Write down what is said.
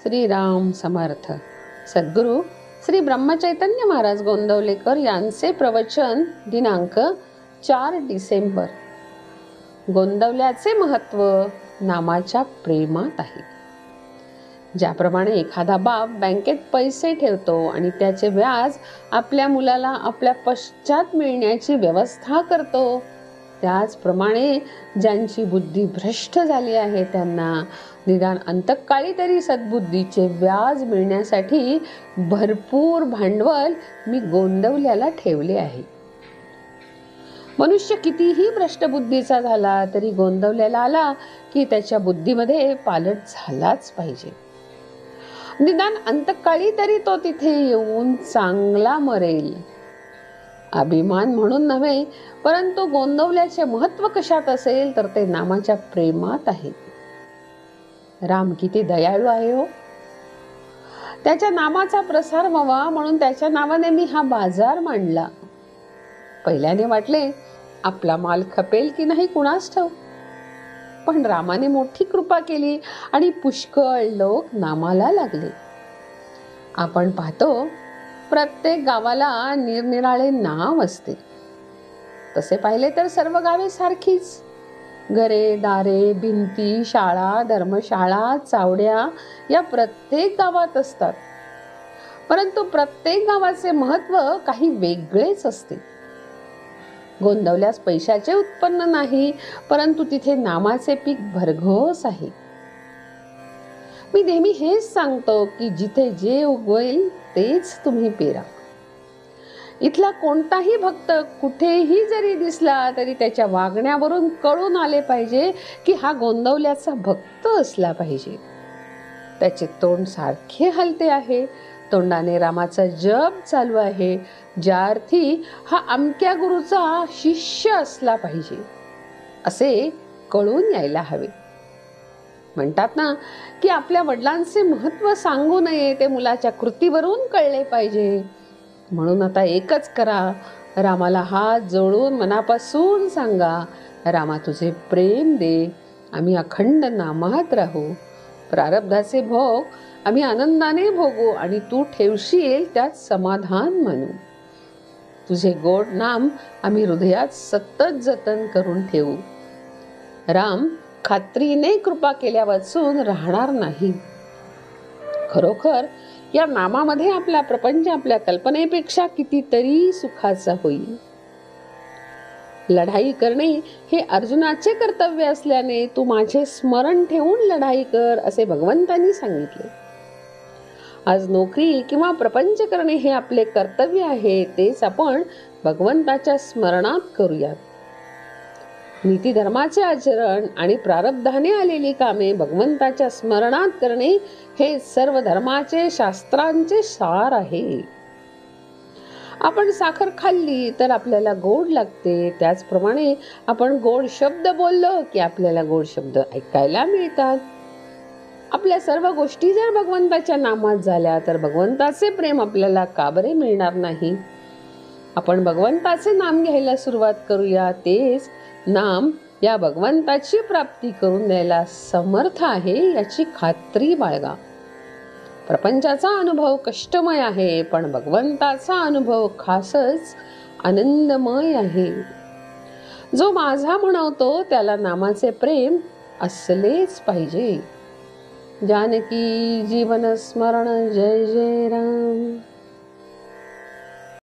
श्रीराम समर्थ. सद्गुरू श्री ब्रह्मचैतन्य महाराज गोंदवलेकर यांचे प्रवचन दिनांक 4 डिसेंबर. गोंदवल्याचे महत्त्व नामाच्या प्रेमात आहे. ज्याप्रमाणे एखादा बाप बँकेत पैसे ठेवतो आणि त्याचे व्याज आपल्या मुलाला आपल्या पश्चात मिळण्याची व्यवस्था करतो, त्याचप्रमाणे ज्यांची बुद्धी भ्रष्ट झाली आहे त्यांना निदान अंतकाळी तरी सद्बुद्धीचे व्याज मिळण्यासाठी भरपूर भांडवल मी गोंदवल्याला ठेवले आहे. मनुष्य कितीही भ्रष्ट बुद्धीचा झाला तरी गोंदवल्याला आला की त्याच्या बुद्धीमध्ये पालट झालाच पाहिजे. निदान अंतकाळी तरी तो तिथे येऊन चांगला मरेल. अभिमान म्हणून नव्हे, परंतु गोंदवल्याचे महत्त्व कशात असेल तर ते नामाच्या प्रेमात आहे. राम किती दयाळू आहे हो. त्याच्या नामाचा प्रसार व्हावा म्हणून त्याच्या नावाने मी हा बाजार मांडला. पहिल्याने वाटले आपला माल खपेल की नाही कुणास ठाऊक, पण रामाने मोठी कृपा केली आणि पुष्कळ लोक नामाला लागले. आपण पाहतो प्रत्येक गावाला निरनिराळे नाव असते. तसे पाहिले तर सर्व गावे सारखीच. घरे, दारे, भिंती, शाळा, धर्मशाळा, चावड्या या प्रत्येक गावात असतात. परंतु प्रत्येक गावाचे महत्त्व काही वेगळेच असते. गोंदवल्यास पैशाचे उत्पन्न नाही, परंतु तिथे नामाचे पीक भरघोस आहे. मी नेहमी हेच सांगतो की जिथे जे उगवेल तेच तुम्ही पेरा. इथला कोणताही भक्त कुठेही जरी दिसला तरी त्याच्या वागण्यावरून कळून आले पाहिजे की हा गोंदवल्याचा भक्त असला पाहिजे. त्याचे तोंड सारखे हलते आहे, तोंडाने रामाचा जप चालू आहे, ज्या अर्थी हा अमक्या गुरुचा शिष्य असला पाहिजे असे कळून यायला हवे. म्हणतात ना की आपल्या वडिलांचे महत्त्व सांगू नये, ते मुलाच्या कृतीवरून कळले पाहिजे. म्हणून आता एकच करा, रामाला हात जोडून मनापासून सांगा, रामा तुझे प्रेम दे, आम्ही अखंड नामात राहू. प्रारब्धाचे भोग आम्ही आनंदाने भोगू आणि तू ठेवशील त्यात समाधान मानू. तुझे गोड नाम आम्ही हृदयात सतत जतन करून ठेवू. राम खात्रीने कृपा केल्या वाचून राहणार नाही. खरोखर या नामामध्ये आपला प्रपंच आपल्या कल्पनेपेक्षा कितीतरी सुखाचा होईल. लढाई करणे हे अर्जुनाचे कर्तव्य असल्याने तू माझे स्मरण ठेवून लढाई कर असे भगवंतांनी सांगितले. आज नोकरी किंवा प्रपंच करणे हे आपले कर्तव्य आहे, तेच आपण भगवंताच्या स्मरणात करूयात. नीती धर्माचे आचरण आणि प्रारब्धाने आलेली कामे भगवंताच्या स्मरणात करणे हे सर्व धर्माचे शास्त्रांचे सार आहे. आपण साखर खाल्ली तर आपल्याला गोड लागते, त्याचप्रमाणे आपण गोड शब्द बोललो की आपल्याला गोड शब्द ऐकायला मिळतात. आपल्या सर्व गोष्टी जर भगवंताच्या नामात झाल्या तर भगवंताचे प्रेम आपल्याला का बरे मिळणार नाही. आपण भगवंताचे नाम घ्यायला सुरुवात करूया. तेच नाम या भगवंताची प्राप्ती करून द्यायला समर्थ आहे याची खात्री बाळगा. प्रपंचाचा अनुभव कष्टमय आहे, पण भगवंताचा अनुभव खासच आनंदमय आहे. जो माझा म्हणवतो त्याला नामाचे प्रेम असलेच पाहिजे. जानकी जीवन स्मरण जय जय राम.